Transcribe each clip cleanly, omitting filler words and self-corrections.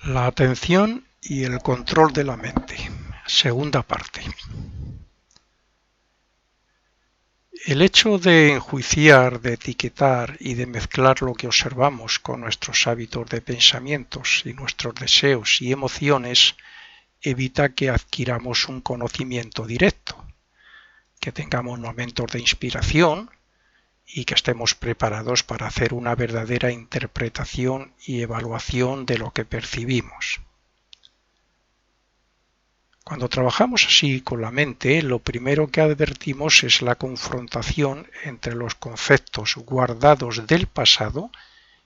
La atención y el control de la mente. Segunda parte. El hecho de enjuiciar, de etiquetar y de mezclar lo que observamos con nuestros hábitos de pensamientos y nuestros deseos y emociones evita que adquiramos un conocimiento directo, que tengamos momentos de inspiración y que estemos preparados para hacer una verdadera interpretación y evaluación de lo que percibimos. Cuando trabajamos así con la mente, lo primero que advertimos es la confrontación entre los conceptos guardados del pasado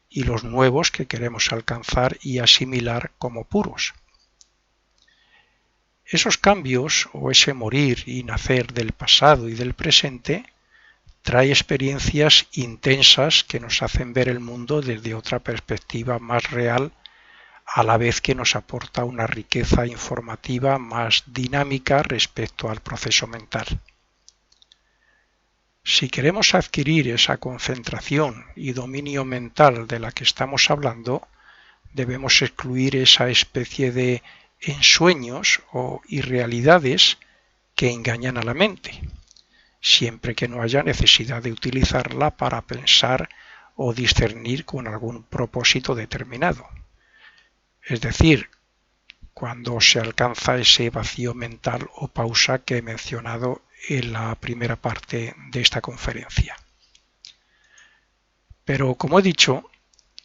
y los nuevos que queremos alcanzar y asimilar como puros. Esos cambios, o ese morir y nacer del pasado y del presente, trae experiencias intensas que nos hacen ver el mundo desde otra perspectiva más real, a la vez que nos aporta una riqueza informativa más dinámica respecto al proceso mental. Si queremos adquirir esa concentración y dominio mental de la que estamos hablando, debemos excluir esa especie de ensueños o irrealidades que engañan a la mente, siempre que no haya necesidad de utilizarla para pensar o discernir con algún propósito determinado. Es decir, cuando se alcanza ese vacío mental o pausa que he mencionado en la primera parte de esta conferencia. Pero como he dicho,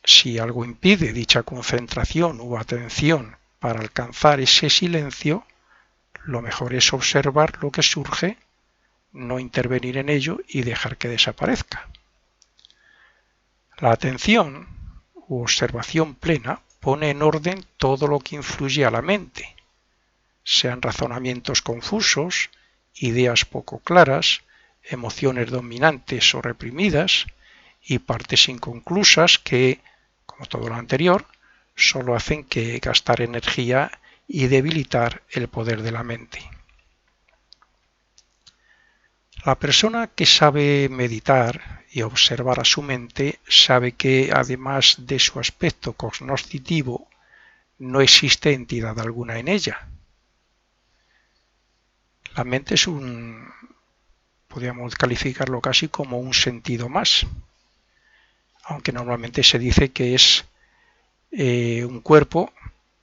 si algo impide dicha concentración u atención para alcanzar ese silencio, lo mejor es observar lo que surge, no intervenir en ello y dejar que desaparezca. La atención u observación plena pone en orden todo lo que influye a la mente, sean razonamientos confusos, ideas poco claras, emociones dominantes o reprimidas y partes inconclusas que, como todo lo anterior, solo hacen que gastar energía y debilitar el poder de la mente. La persona que sabe meditar y observar a su mente sabe que, además de su aspecto cognoscitivo, no existe entidad alguna en ella. La mente es podríamos calificarlo casi como un sentido más, aunque normalmente se dice que es un cuerpo,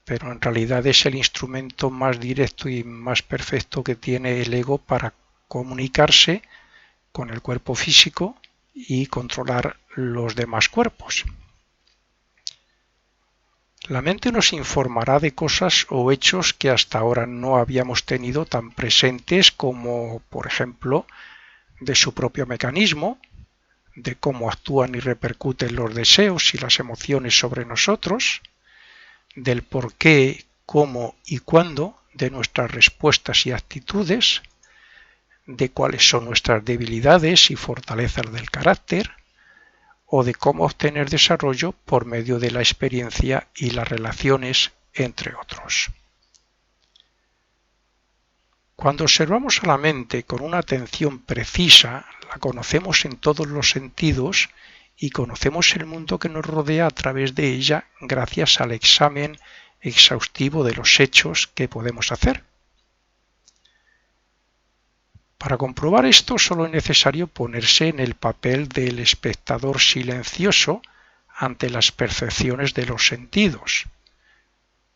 pero en realidad es el instrumento más directo y más perfecto que tiene el ego para comunicarse con el cuerpo físico y controlar los demás cuerpos. La mente nos informará de cosas o hechos que hasta ahora no habíamos tenido tan presentes como, por ejemplo, de su propio mecanismo, de cómo actúan y repercuten los deseos y las emociones sobre nosotros, del por qué, cómo y cuándo de nuestras respuestas y actitudes, de cuáles son nuestras debilidades y fortalezas del carácter, o de cómo obtener desarrollo por medio de la experiencia y las relaciones, entre otros. Cuando observamos a la mente con una atención precisa, la conocemos en todos los sentidos y conocemos el mundo que nos rodea a través de ella gracias al examen exhaustivo de los hechos que podemos hacer. Para comprobar esto solo es necesario ponerse en el papel del espectador silencioso ante las percepciones de los sentidos,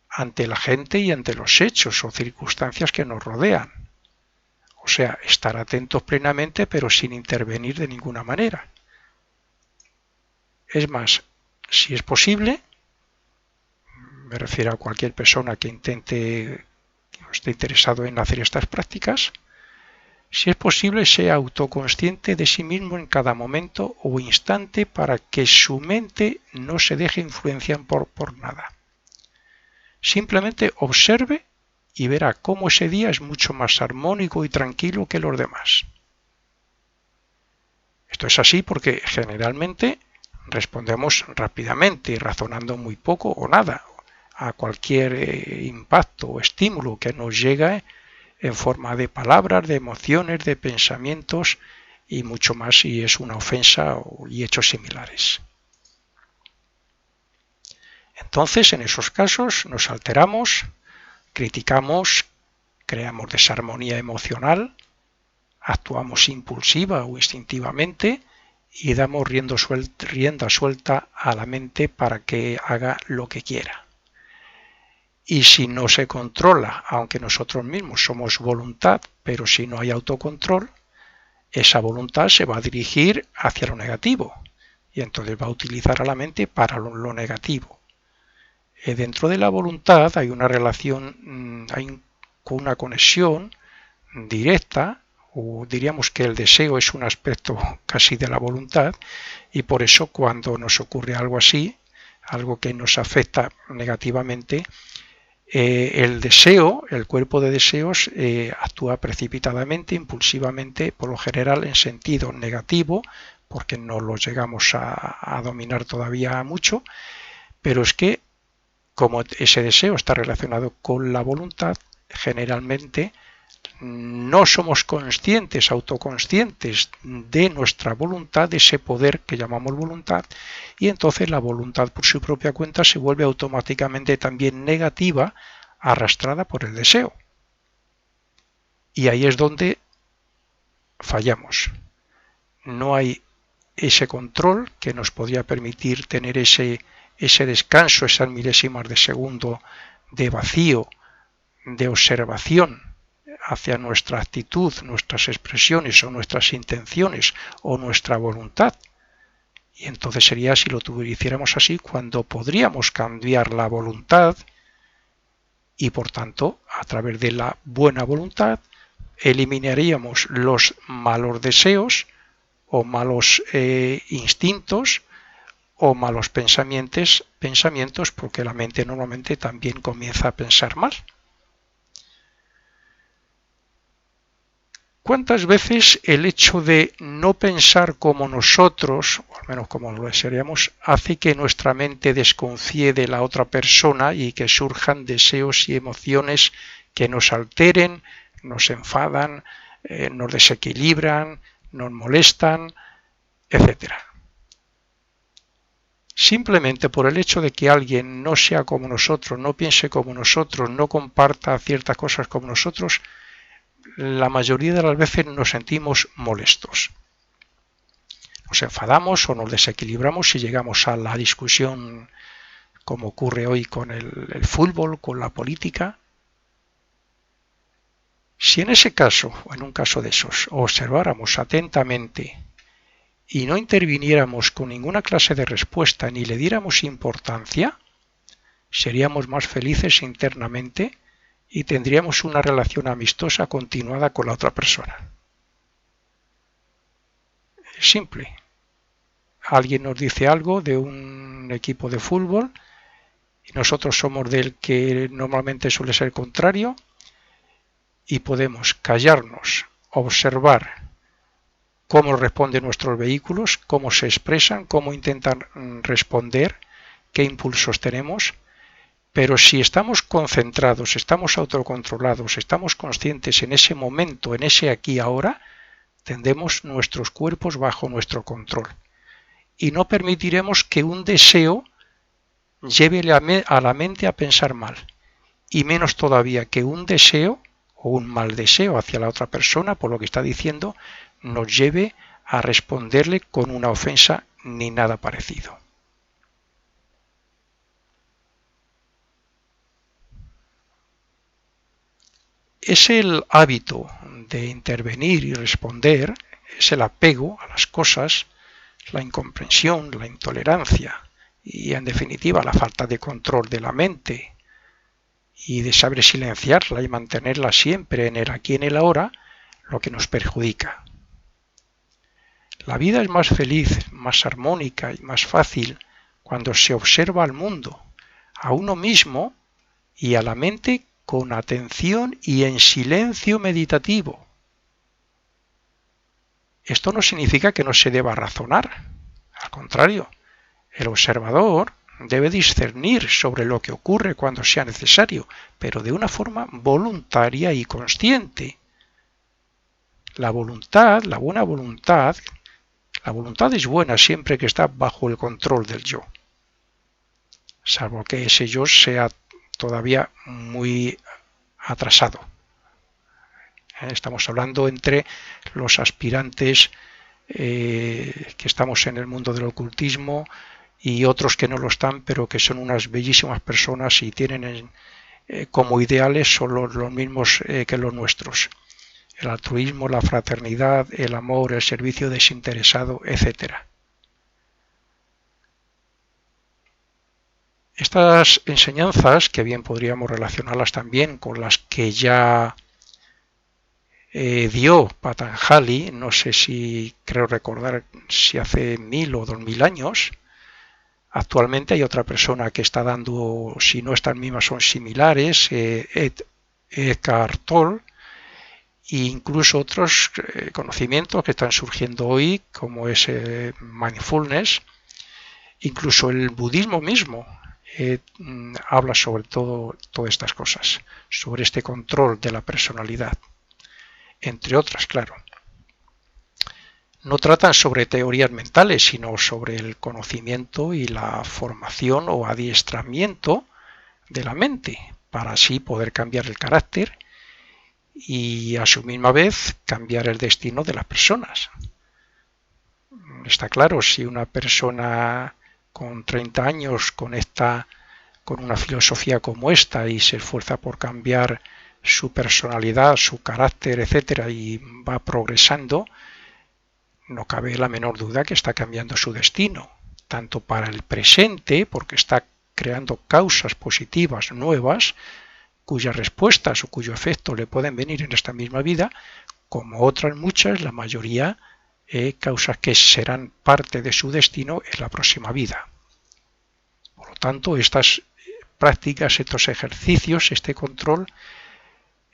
ante la gente y ante los hechos o circunstancias que nos rodean. O sea, estar atentos plenamente pero sin intervenir de ninguna manera. Es más, si es posible, me refiero a cualquier persona que esté interesado en hacer estas prácticas, si es posible, sea autoconsciente de sí mismo en cada momento o instante para que su mente no se deje influenciar por nada. Simplemente observe y verá cómo ese día es mucho más armónico y tranquilo que los demás. Esto es así porque generalmente respondemos rápidamente, razonando muy poco o nada a cualquier impacto o estímulo que nos llegue en forma de palabras, de emociones, de pensamientos y mucho más si es una ofensa y hechos similares. Entonces, en esos casos nos alteramos, criticamos, creamos desarmonía emocional, actuamos impulsiva o instintivamente y damos rienda suelta a la mente para que haga lo que quiera. Y si no se controla, aunque nosotros mismos somos voluntad, pero si no hay autocontrol, esa voluntad se va a dirigir hacia lo negativo y entonces va a utilizar a la mente para lo negativo. Dentro de la voluntad hay una relación, hay una conexión directa, o diríamos que el deseo es un aspecto casi de la voluntad, y por eso cuando nos ocurre algo así, algo que nos afecta negativamente, el deseo, el cuerpo de deseos actúa precipitadamente, impulsivamente, por lo general en sentido negativo, porque no lo llegamos a dominar todavía mucho, pero es que como ese deseo está relacionado con la voluntad, generalmente no somos conscientes, autoconscientes de nuestra voluntad, de ese poder que llamamos voluntad, y entonces la voluntad por su propia cuenta se vuelve automáticamente también negativa, arrastrada por el deseo. Y ahí es donde fallamos. No hay ese control que nos podría permitir tener ese descanso, esas milésimas de segundo de vacío, de observación hacia nuestra actitud, nuestras expresiones o nuestras intenciones o nuestra voluntad. Y entonces sería, si lo hiciéramos así, cuando podríamos cambiar la voluntad y por tanto, a través de la buena voluntad, eliminaríamos los malos deseos o malos instintos o malos pensamientos, porque la mente normalmente también comienza a pensar mal. ¿Cuántas veces el hecho de no pensar como nosotros, o al menos como lo desearíamos, hace que nuestra mente desconfíe de la otra persona y que surjan deseos y emociones que nos alteren, nos enfadan, nos desequilibran, nos molestan, etc.? Simplemente por el hecho de que alguien no sea como nosotros, no piense como nosotros, no comparta ciertas cosas como nosotros, la mayoría de las veces nos sentimos molestos. Nos enfadamos o nos desequilibramos si llegamos a la discusión como ocurre hoy con el fútbol, con la política. Si en ese caso, o en un caso de esos, observáramos atentamente y no interviniéramos con ninguna clase de respuesta ni le diéramos importancia, seríamos más felices internamente y tendríamos una relación amistosa continuada con la otra persona. Es simple. Alguien nos dice algo de un equipo de fútbol y nosotros somos del que normalmente suele ser contrario y podemos callarnos, observar cómo responden nuestros vehículos, cómo se expresan, cómo intentan responder, qué impulsos tenemos. Pero si estamos concentrados, estamos autocontrolados, estamos conscientes en ese momento, en ese aquí y ahora, tendremos nuestros cuerpos bajo nuestro control. Y no permitiremos que un deseo lleve a la mente a pensar mal. Y menos todavía que un deseo o un mal deseo hacia la otra persona, por lo que está diciendo, nos lleve a responderle con una ofensa ni nada parecido. Es el hábito de intervenir y responder, es el apego a las cosas, la incomprensión, la intolerancia y en definitiva la falta de control de la mente y de saber silenciarla y mantenerla siempre en el aquí y en el ahora, lo que nos perjudica. La vida es más feliz, más armónica y más fácil cuando se observa al mundo, a uno mismo y a la mente con atención y en silencio meditativo. Esto no significa que no se deba razonar. Al contrario, el observador debe discernir sobre lo que ocurre cuando sea necesario, pero de una forma voluntaria y consciente. La voluntad, la buena voluntad, la voluntad es buena siempre que está bajo el control del yo. salvo que ese yo sea todavía muy atrasado. Estamos hablando entre los aspirantes que estamos en el mundo del ocultismo y otros que no lo están, pero que son unas bellísimas personas y tienen como ideales son los mismos que los nuestros. El altruismo, la fraternidad, el amor, el servicio desinteresado, etc. Estas enseñanzas, que bien podríamos relacionarlas también con las que ya dio Patanjali, no sé si creo recordar si hace 1000 o 2000 años. Actualmente hay otra persona que está dando, si no estas mismas son similares, Eckhart Tolle, e incluso otros conocimientos que están surgiendo hoy, como es mindfulness. Incluso el budismo mismo habla sobre todas estas cosas, sobre este control de la personalidad, entre otras, claro. No tratan sobre teorías mentales, sino sobre el conocimiento y la formación o adiestramiento de la mente, para así poder cambiar el carácter y a su misma vez cambiar el destino de las personas. Está claro, si una persona con 30 años conecta con una filosofía como esta y se esfuerza por cambiar su personalidad, su carácter, etcétera, y va progresando, no cabe la menor duda que está cambiando su destino, tanto para el presente, porque está creando causas positivas nuevas, cuyas respuestas o cuyo efecto le pueden venir en esta misma vida, como otras muchas, la mayoría, causas que serán parte de su destino en la próxima vida. Por lo tanto, estas prácticas, estos ejercicios, este control,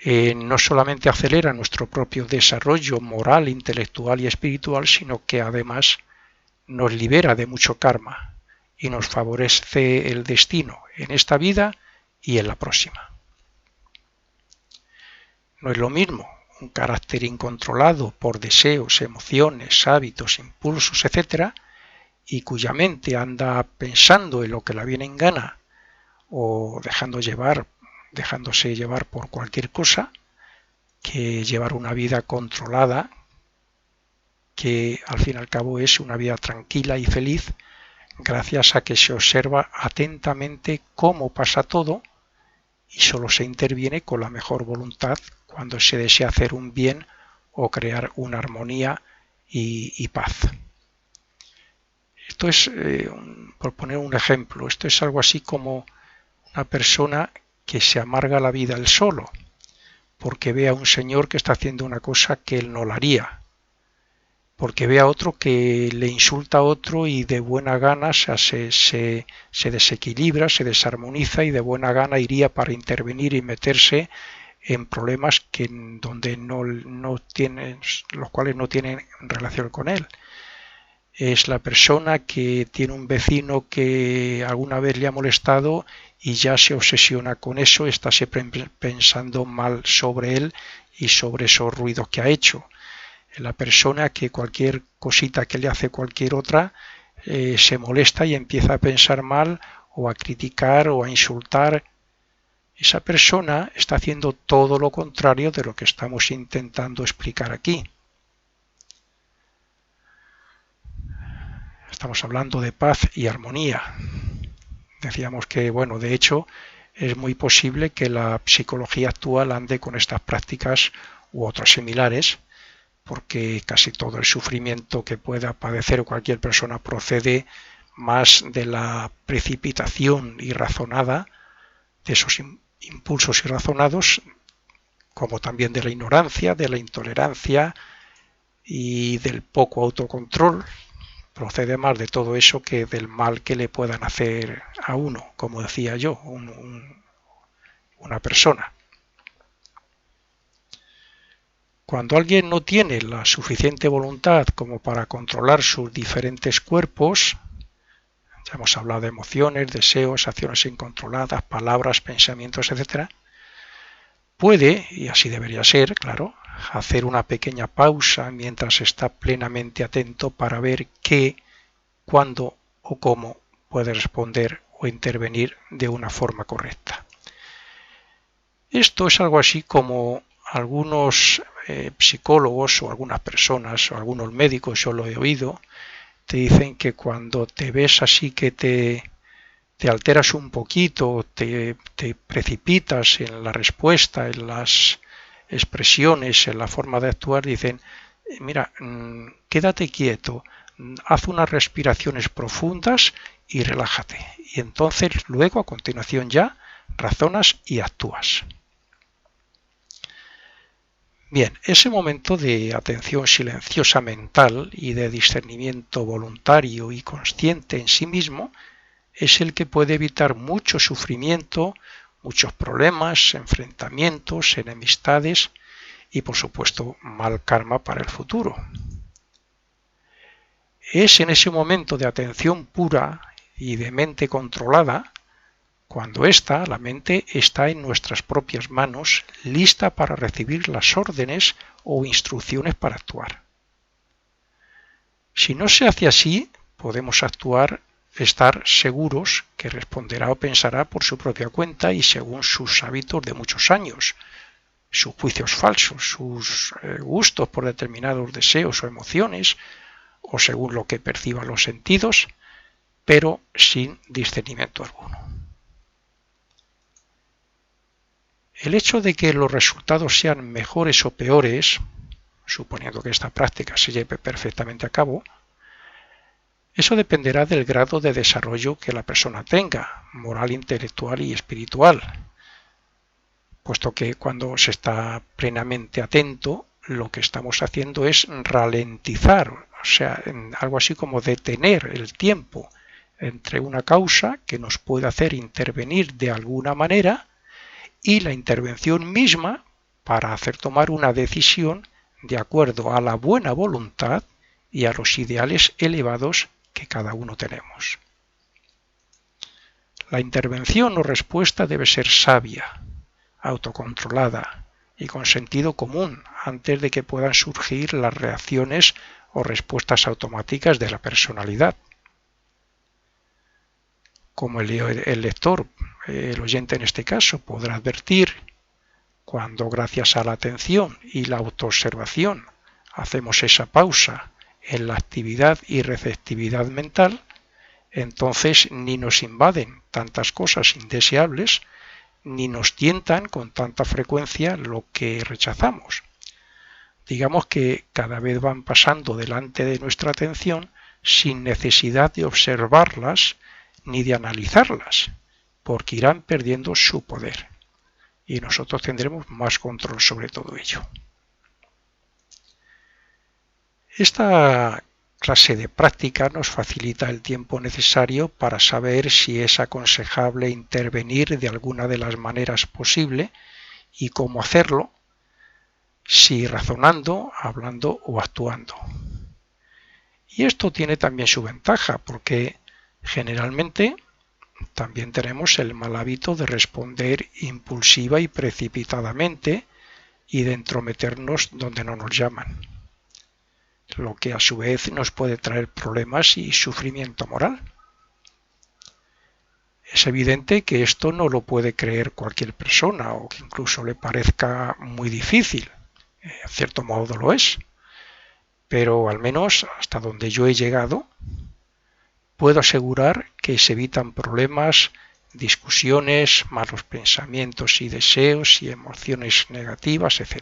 no solamente acelera nuestro propio desarrollo moral, intelectual y espiritual, sino que además nos libera de mucho karma y nos favorece el destino en esta vida y en la próxima. No es lo mismo un carácter incontrolado por deseos, emociones, hábitos, impulsos, etc., y cuya mente anda pensando en lo que la viene en gana o dejándose llevar por cualquier cosa, que llevar una vida controlada, que al fin y al cabo es una vida tranquila y feliz, gracias a que se observa atentamente cómo pasa todo y solo se interviene con la mejor voluntad cuando se desea hacer un bien o crear una armonía y paz. Esto es, por poner un ejemplo, esto es algo así como una persona que se amarga la vida él solo, porque ve a un señor que está haciendo una cosa que él no la haría, porque ve a otro que le insulta a otro y de buena gana se desequilibra, se desarmoniza y de buena gana iría para intervenir y meterse en problemas donde no tienen, los cuales no tienen relación con él. Es la persona que tiene un vecino que alguna vez le ha molestado y ya se obsesiona con eso, está siempre pensando mal sobre él y sobre esos ruidos que ha hecho. La persona que cualquier cosita que le hace cualquier otra se molesta y empieza a pensar mal o a criticar o a insultar. Esa persona está haciendo todo lo contrario de lo que estamos intentando explicar aquí. Estamos hablando de paz y armonía. Decíamos que, bueno, de hecho, es muy posible que la psicología actual ande con estas prácticas u otras similares, porque casi todo el sufrimiento que pueda padecer cualquier persona procede más de la precipitación irrazonada, de esos impulsos irrazonados, como también de la ignorancia, de la intolerancia y del poco autocontrol. Procede más de todo eso que del mal que le puedan hacer a uno, como decía yo, una persona. Cuando alguien no tiene la suficiente voluntad como para controlar sus diferentes cuerpos, ya hemos hablado de emociones, deseos, acciones incontroladas, palabras, pensamientos, etc., puede, y así debería ser, claro, hacer una pequeña pausa mientras está plenamente atento para ver qué, cuándo o cómo puede responder o intervenir de una forma correcta. Esto es algo así como algunos psicólogos o algunas personas o algunos médicos, yo lo he oído, te dicen que cuando te ves así que te alteras un poquito, te precipitas en la respuesta, en las expresiones, en la forma de actuar, dicen, mira, quédate quieto, haz unas respiraciones profundas y relájate. Y entonces luego, a continuación ya, razonas y actúas. Bien, ese momento de atención silenciosa mental y de discernimiento voluntario y consciente en sí mismo es el que puede evitar mucho sufrimiento, muchos problemas, enfrentamientos, enemistades y por supuesto mal karma para el futuro. Es en ese momento de atención pura y de mente controlada cuando la mente, está en nuestras propias manos, lista para recibir las órdenes o instrucciones para actuar. Si no se hace así, podemos estar seguros que responderá o pensará por su propia cuenta y según sus hábitos de muchos años, sus juicios falsos, sus gustos por determinados deseos o emociones, o según lo que perciban los sentidos, pero sin discernimiento alguno. El hecho de que los resultados sean mejores o peores, suponiendo que esta práctica se lleve perfectamente a cabo, eso dependerá del grado de desarrollo que la persona tenga, moral, intelectual y espiritual, puesto que cuando se está plenamente atento, lo que estamos haciendo es ralentizar, o sea, algo así como detener el tiempo entre una causa que nos puede hacer intervenir de alguna manera y la intervención misma para hacer tomar una decisión de acuerdo a la buena voluntad y a los ideales elevados que cada uno tenemos. La intervención o respuesta debe ser sabia, autocontrolada y con sentido común antes de que puedan surgir las reacciones o respuestas automáticas de la personalidad. Como el lector, el oyente en este caso, podrá advertir cuando gracias a la atención y la autoobservación hacemos esa pausa en la actividad y receptividad mental, entonces ni nos invaden tantas cosas indeseables, ni nos tientan con tanta frecuencia lo que rechazamos. Digamos que cada vez van pasando delante de nuestra atención sin necesidad de observarlas ni de analizarlas, porque irán perdiendo su poder y nosotros tendremos más control sobre todo ello. Esta clase de práctica nos facilita el tiempo necesario para saber si es aconsejable intervenir de alguna de las maneras posible y cómo hacerlo, si razonando, hablando o actuando. Y esto tiene también su ventaja, porque generalmente también tenemos el mal hábito de responder impulsiva y precipitadamente y de entrometernos donde no nos llaman, lo que a su vez nos puede traer problemas y sufrimiento moral. Es evidente que esto no lo puede creer cualquier persona o que incluso le parezca muy difícil, en cierto modo lo es, pero al menos hasta donde yo he llegado, puedo asegurar que se evitan problemas, discusiones, malos pensamientos y deseos y emociones negativas, etc.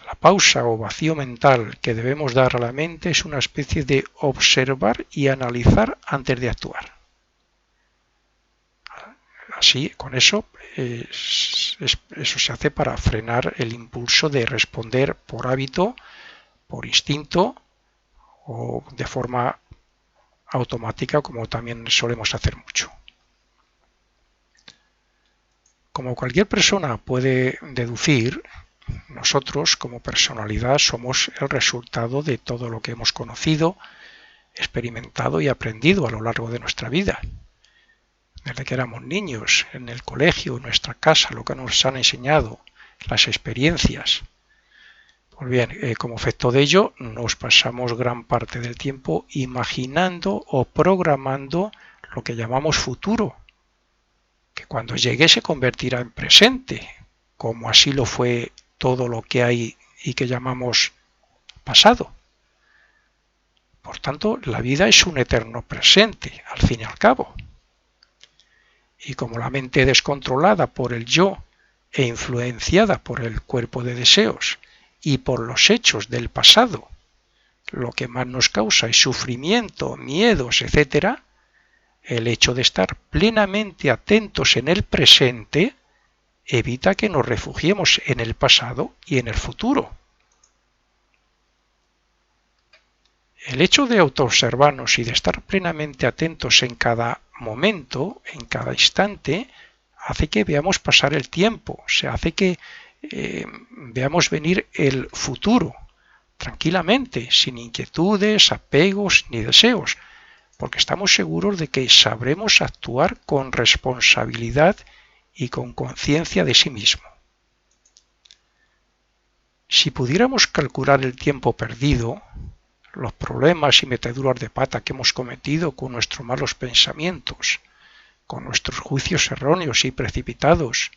La pausa o vacío mental que debemos dar a la mente es una especie de observar y analizar antes de actuar. Así, con eso, eso se hace para frenar el impulso de responder por hábito, por instinto, o de forma automática, como también solemos hacer mucho. Como cualquier persona puede deducir, nosotros como personalidad somos el resultado de todo lo que hemos conocido, experimentado y aprendido a lo largo de nuestra vida. Desde que éramos niños, en el colegio, en nuestra casa, lo que nos han enseñado, las experiencias. Pues bien, como efecto de ello, nos pasamos gran parte del tiempo imaginando o programando lo que llamamos futuro, que cuando llegue se convertirá en presente, como así lo fue todo lo que hay y que llamamos pasado. Por tanto, la vida es un eterno presente, al fin y al cabo. Y como la mente descontrolada por el yo e influenciada por el cuerpo de deseos y por los hechos del pasado, lo que más nos causa es sufrimiento, miedos, etc., el hecho de estar plenamente atentos en el presente evita que nos refugiemos en el pasado y en el futuro. El hecho de autoobservarnos y de estar plenamente atentos en cada momento, en cada instante, hace que veamos pasar el tiempo, hace que veamos venir el futuro tranquilamente, sin inquietudes, apegos ni deseos, porque estamos seguros de que sabremos actuar con responsabilidad y con conciencia de sí mismo. Si pudiéramos calcular el tiempo perdido, los problemas y meteduras de pata que hemos cometido con nuestros malos pensamientos, con nuestros juicios erróneos y precipitados,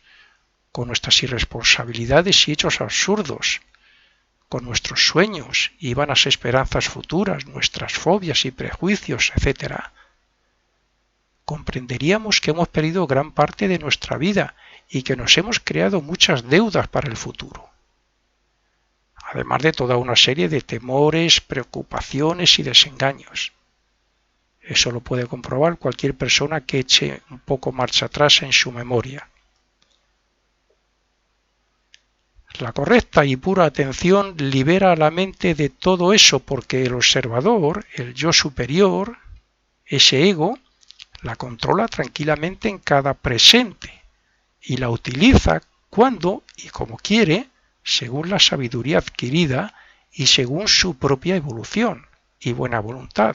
con nuestras irresponsabilidades y hechos absurdos, con nuestros sueños y vanas esperanzas futuras, nuestras fobias y prejuicios, etc., comprenderíamos que hemos perdido gran parte de nuestra vida y que nos hemos creado muchas deudas para el futuro, además de toda una serie de temores, preocupaciones y desengaños. Eso lo puede comprobar cualquier persona que eche un poco marcha atrás en su memoria. La correcta y pura atención libera a la mente de todo eso porque el observador, el yo superior, ese ego, la controla tranquilamente en cada presente y la utiliza cuando y como quiere, según la sabiduría adquirida y según su propia evolución y buena voluntad.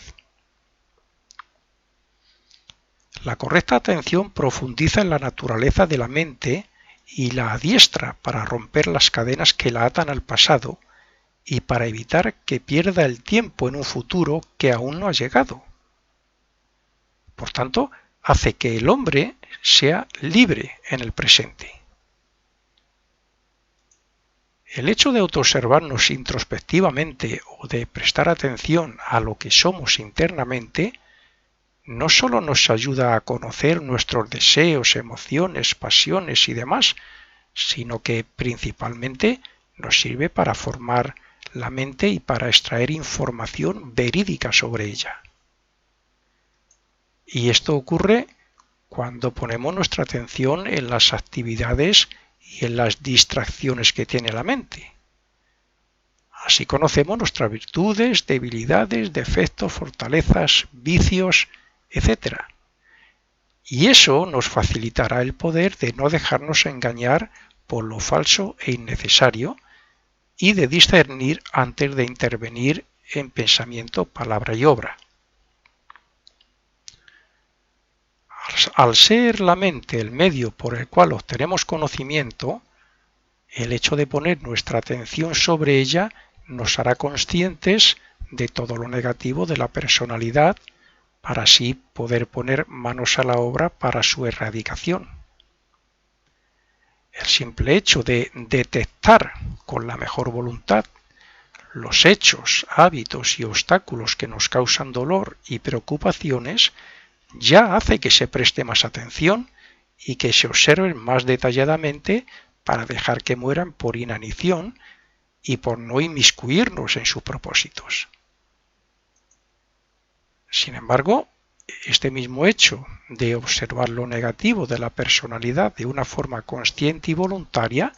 La correcta atención profundiza en la naturaleza de la mente y la adiestra para romper las cadenas que la atan al pasado y para evitar que pierda el tiempo en un futuro que aún no ha llegado. Por tanto, hace que el hombre sea libre en el presente. El hecho de autoobservarnos introspectivamente o de prestar atención a lo que somos internamente no solo nos ayuda a conocer nuestros deseos, emociones, pasiones y demás, sino que principalmente nos sirve para formar la mente y para extraer información verídica sobre ella. Y esto ocurre cuando ponemos nuestra atención en las actividades y en las distracciones que tiene la mente. Así conocemos nuestras virtudes, debilidades, defectos, fortalezas, vicios, etc. Y eso nos facilitará el poder de no dejarnos engañar por lo falso e innecesario y de discernir antes de intervenir en pensamiento, palabra y obra. Al ser la mente el medio por el cual obtenemos conocimiento, el hecho de poner nuestra atención sobre ella nos hará conscientes de todo lo negativo de la personalidad para así poder poner manos a la obra para su erradicación. El simple hecho de detectar con la mejor voluntad los hechos, hábitos y obstáculos que nos causan dolor y preocupaciones ya hace que se preste más atención y que se observen más detalladamente para dejar que mueran por inanición y por no inmiscuirnos en sus propósitos. Sin embargo, este mismo hecho de observar lo negativo de la personalidad de una forma consciente y voluntaria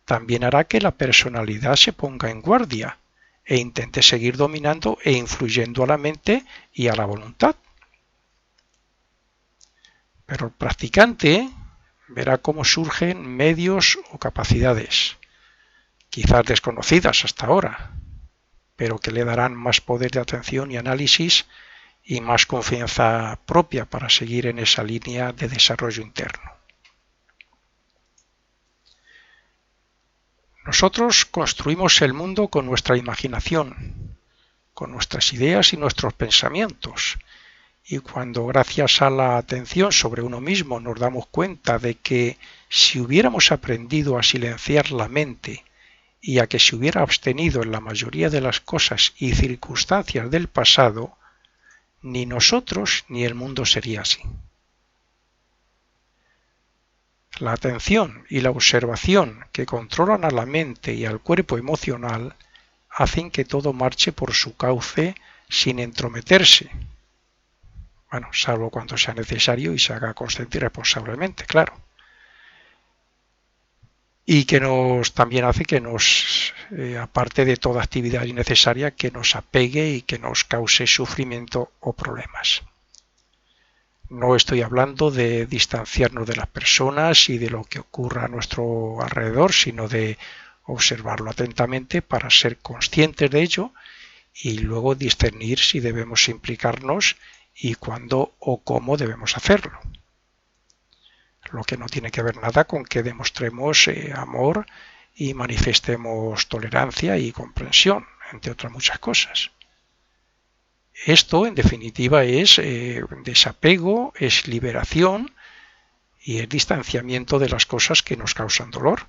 también hará que la personalidad se ponga en guardia e intente seguir dominando e influyendo a la mente y a la voluntad. Pero el practicante verá cómo surgen medios o capacidades, quizás desconocidas hasta ahora, pero que le darán más poder de atención y análisis y más confianza propia para seguir en esa línea de desarrollo interno. Nosotros construimos el mundo con nuestra imaginación, con nuestras ideas y nuestros pensamientos. Y cuando gracias a la atención sobre uno mismo nos damos cuenta de que si hubiéramos aprendido a silenciar la mente y a que se hubiera abstenido en la mayoría de las cosas y circunstancias del pasado, ni nosotros ni el mundo sería así. La atención y la observación que controlan a la mente y al cuerpo emocional hacen que todo marche por su cauce sin entrometerse. Bueno, salvo cuando sea necesario y se haga consciente y responsablemente, claro. Y que también hace que aparte de toda actividad innecesaria, que nos apegue y que nos cause sufrimiento o problemas. No estoy hablando de distanciarnos de las personas y de lo que ocurra a nuestro alrededor, sino de observarlo atentamente para ser conscientes de ello y luego discernir si debemos implicarnos y cuándo o cómo debemos hacerlo. Lo que no tiene que ver nada con que demostremos amor y manifestemos tolerancia y comprensión, entre otras muchas cosas. Esto, en definitiva, es desapego, es liberación y es distanciamiento de las cosas que nos causan dolor.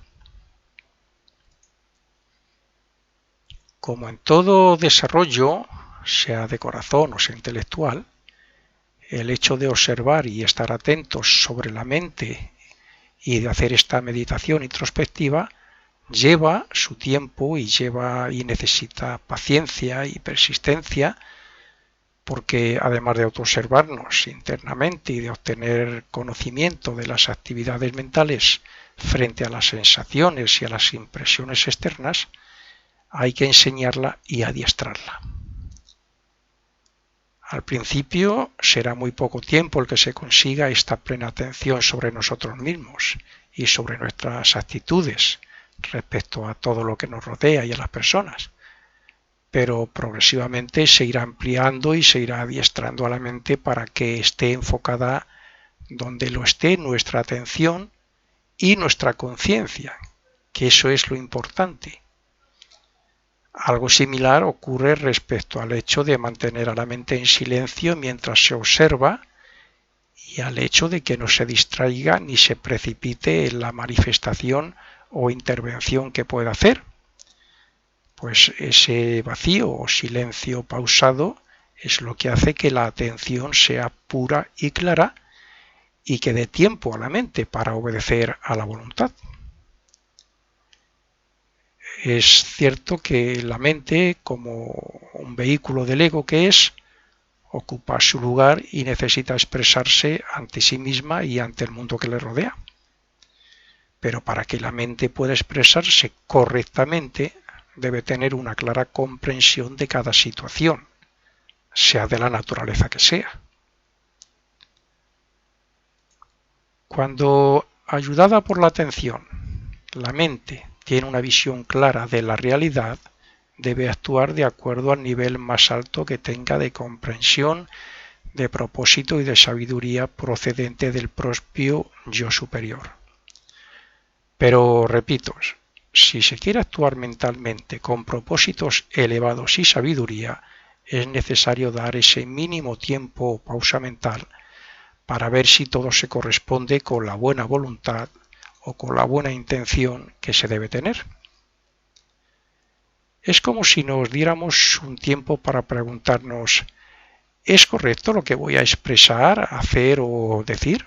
Como en todo desarrollo, sea de corazón o sea intelectual, el hecho de observar y estar atentos sobre la mente y de hacer esta meditación introspectiva lleva su tiempo y necesita paciencia y persistencia, porque además de autoobservarnos internamente y de obtener conocimiento de las actividades mentales frente a las sensaciones y a las impresiones externas, hay que enseñarla y adiestrarla. Al principio será muy poco tiempo el que se consiga esta plena atención sobre nosotros mismos y sobre nuestras actitudes respecto a todo lo que nos rodea y a las personas, pero progresivamente se irá ampliando y se irá adiestrando a la mente para que esté enfocada donde lo esté nuestra atención y nuestra conciencia, que eso es lo importante. Algo similar ocurre respecto al hecho de mantener a la mente en silencio mientras se observa y al hecho de que no se distraiga ni se precipite en la manifestación o intervención que pueda hacer. Pues ese vacío o silencio pausado es lo que hace que la atención sea pura y clara y que dé tiempo a la mente para obedecer a la voluntad. Es cierto que la mente, como un vehículo del ego que es, ocupa su lugar y necesita expresarse ante sí misma y ante el mundo que le rodea. Pero para que la mente pueda expresarse correctamente, debe tener una clara comprensión de cada situación, sea de la naturaleza que sea. Cuando, ayudada por la atención, la mente tiene una visión clara de la realidad, debe actuar de acuerdo al nivel más alto que tenga de comprensión, de propósito y de sabiduría procedente del propio yo superior. Pero, repito, si se quiere actuar mentalmente con propósitos elevados y sabiduría, es necesario dar ese mínimo tiempo o pausa mental para ver si todo se corresponde con la buena voluntad o con la buena intención que se debe tener. Es como si nos diéramos un tiempo para preguntarnos, ¿es correcto lo que voy a expresar, hacer o decir?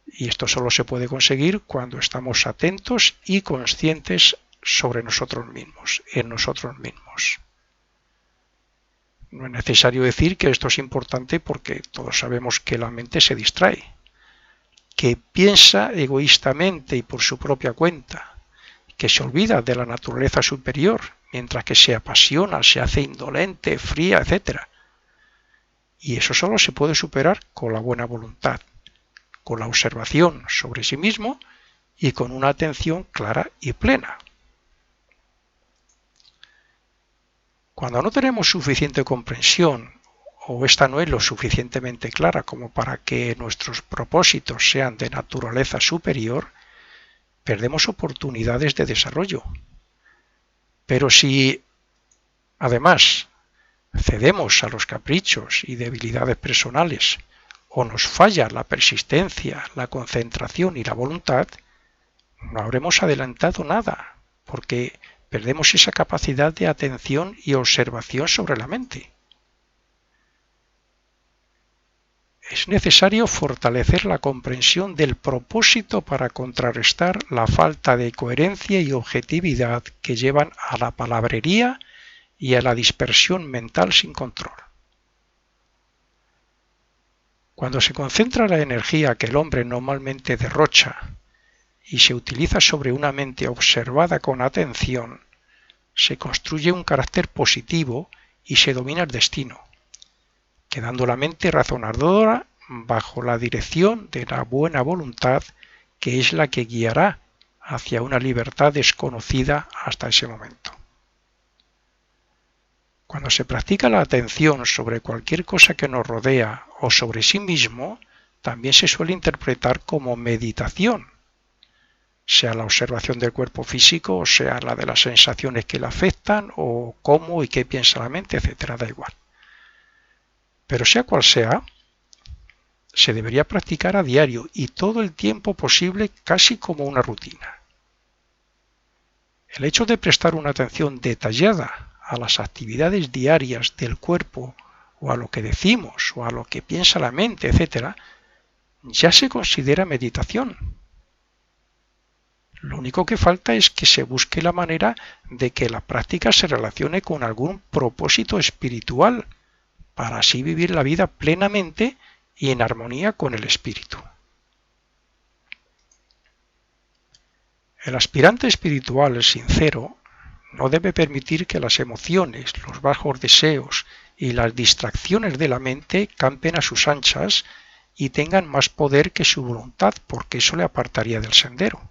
Y esto solo se puede conseguir cuando estamos atentos y conscientes sobre nosotros mismos, en nosotros mismos. No es necesario decir que esto es importante porque todos sabemos que la mente se distrae, que piensa egoístamente y por su propia cuenta, que se olvida de la naturaleza superior, mientras que se apasiona, se hace indolente, fría, etc. Y eso solo se puede superar con la buena voluntad, con la observación sobre sí mismo y con una atención clara y plena. Cuando no tenemos suficiente comprensión o esta no es lo suficientemente clara como para que nuestros propósitos sean de naturaleza superior, perdemos oportunidades de desarrollo. Pero si, además, cedemos a los caprichos y debilidades personales, o nos falla la persistencia, la concentración y la voluntad, no habremos adelantado nada, porque perdemos esa capacidad de atención y observación sobre la mente. Es necesario fortalecer la comprensión del propósito para contrarrestar la falta de coherencia y objetividad que llevan a la palabrería y a la dispersión mental sin control. Cuando se concentra la energía que el hombre normalmente derrocha y se utiliza sobre una mente observada con atención, se construye un carácter positivo y se domina el destino, quedando la mente razonadora bajo la dirección de la buena voluntad, que es la que guiará hacia una libertad desconocida hasta ese momento. Cuando se practica la atención sobre cualquier cosa que nos rodea o sobre sí mismo, también se suele interpretar como meditación, sea la observación del cuerpo físico, o sea la de las sensaciones que le afectan, o cómo y qué piensa la mente, etcétera, da igual. Pero sea cual sea, se debería practicar a diario y todo el tiempo posible, casi como una rutina. El hecho de prestar una atención detallada a las actividades diarias del cuerpo, o a lo que decimos, o a lo que piensa la mente, etcétera, ya se considera meditación. Lo único que falta es que se busque la manera de que la práctica se relacione con algún propósito espiritual, para así vivir la vida plenamente y en armonía con el espíritu. El aspirante espiritual sincero no debe permitir que las emociones, los bajos deseos y las distracciones de la mente campen a sus anchas y tengan más poder que su voluntad, porque eso le apartaría del sendero.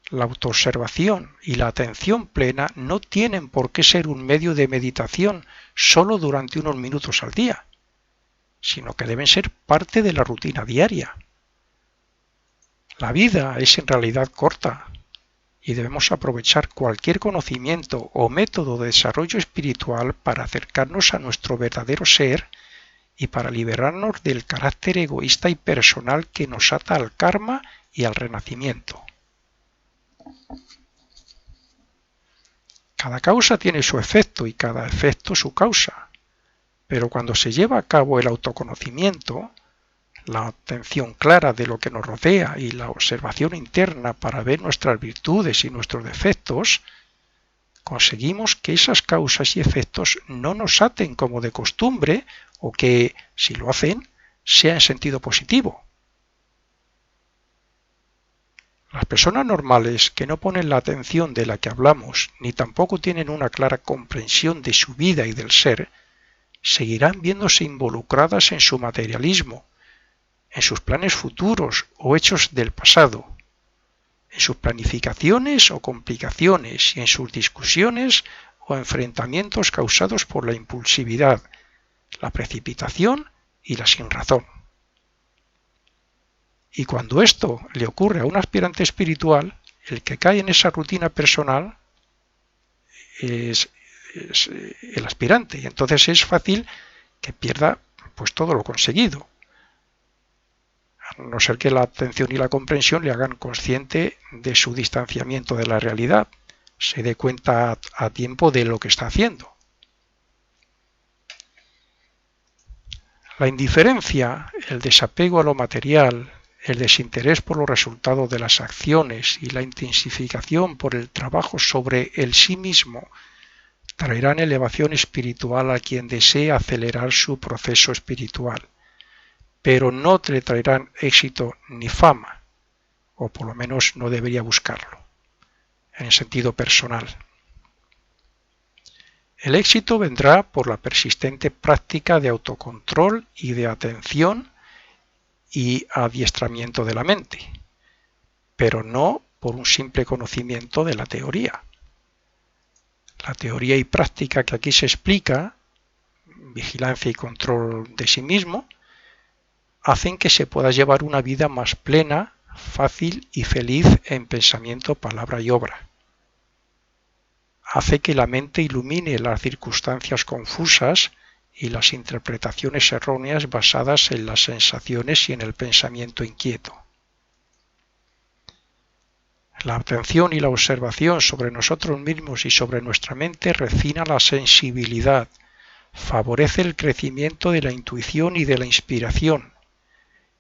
La autoobservación y la atención plena no tienen por qué ser un medio de meditación solo durante unos minutos al día, sino que deben ser parte de la rutina diaria. La vida es en realidad corta y debemos aprovechar cualquier conocimiento o método de desarrollo espiritual para acercarnos a nuestro verdadero ser y para liberarnos del carácter egoísta y personal que nos ata al karma y al renacimiento. Cada causa tiene su efecto y cada efecto su causa, pero cuando se lleva a cabo el autoconocimiento, la atención clara de lo que nos rodea y la observación interna para ver nuestras virtudes y nuestros defectos, conseguimos que esas causas y efectos no nos aten como de costumbre, o que, si lo hacen, sea en sentido positivo. Las personas normales que no ponen la atención de la que hablamos, ni tampoco tienen una clara comprensión de su vida y del ser, seguirán viéndose involucradas en su materialismo, en sus planes futuros o hechos del pasado, en sus planificaciones o complicaciones y en sus discusiones o enfrentamientos causados por la impulsividad, la precipitación y la sinrazón. Y cuando esto le ocurre a un aspirante espiritual, el que cae en esa rutina personal es el aspirante, y entonces es fácil que pierda pues todo lo conseguido, a no ser que la atención y la comprensión le hagan consciente de su distanciamiento de la realidad, se dé cuenta a tiempo de lo que está haciendo. La indiferencia, el desapego a lo material, el desinterés por los resultados de las acciones y la intensificación por el trabajo sobre el sí mismo traerán elevación espiritual a quien desee acelerar su proceso espiritual, pero no le traerán éxito ni fama, o por lo menos no debería buscarlo, en el sentido personal. El éxito vendrá por la persistente práctica de autocontrol y de atención y adiestramiento de la mente, pero no por un simple conocimiento de la teoría. La teoría y práctica que aquí se explica, vigilancia y control de sí mismo, hacen que se pueda llevar una vida más plena, fácil y feliz en pensamiento, palabra y obra. Hace que la mente ilumine las circunstancias confusas y las interpretaciones erróneas basadas en las sensaciones y en el pensamiento inquieto. La atención y la observación sobre nosotros mismos y sobre nuestra mente refina la sensibilidad, favorece el crecimiento de la intuición y de la inspiración,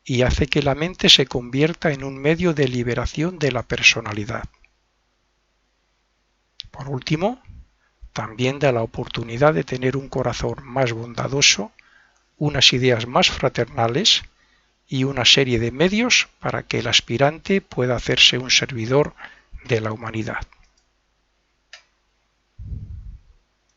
y hace que la mente se convierta en un medio de liberación de la personalidad. Por último, también da la oportunidad de tener un corazón más bondadoso, unas ideas más fraternales y una serie de medios para que el aspirante pueda hacerse un servidor de la humanidad.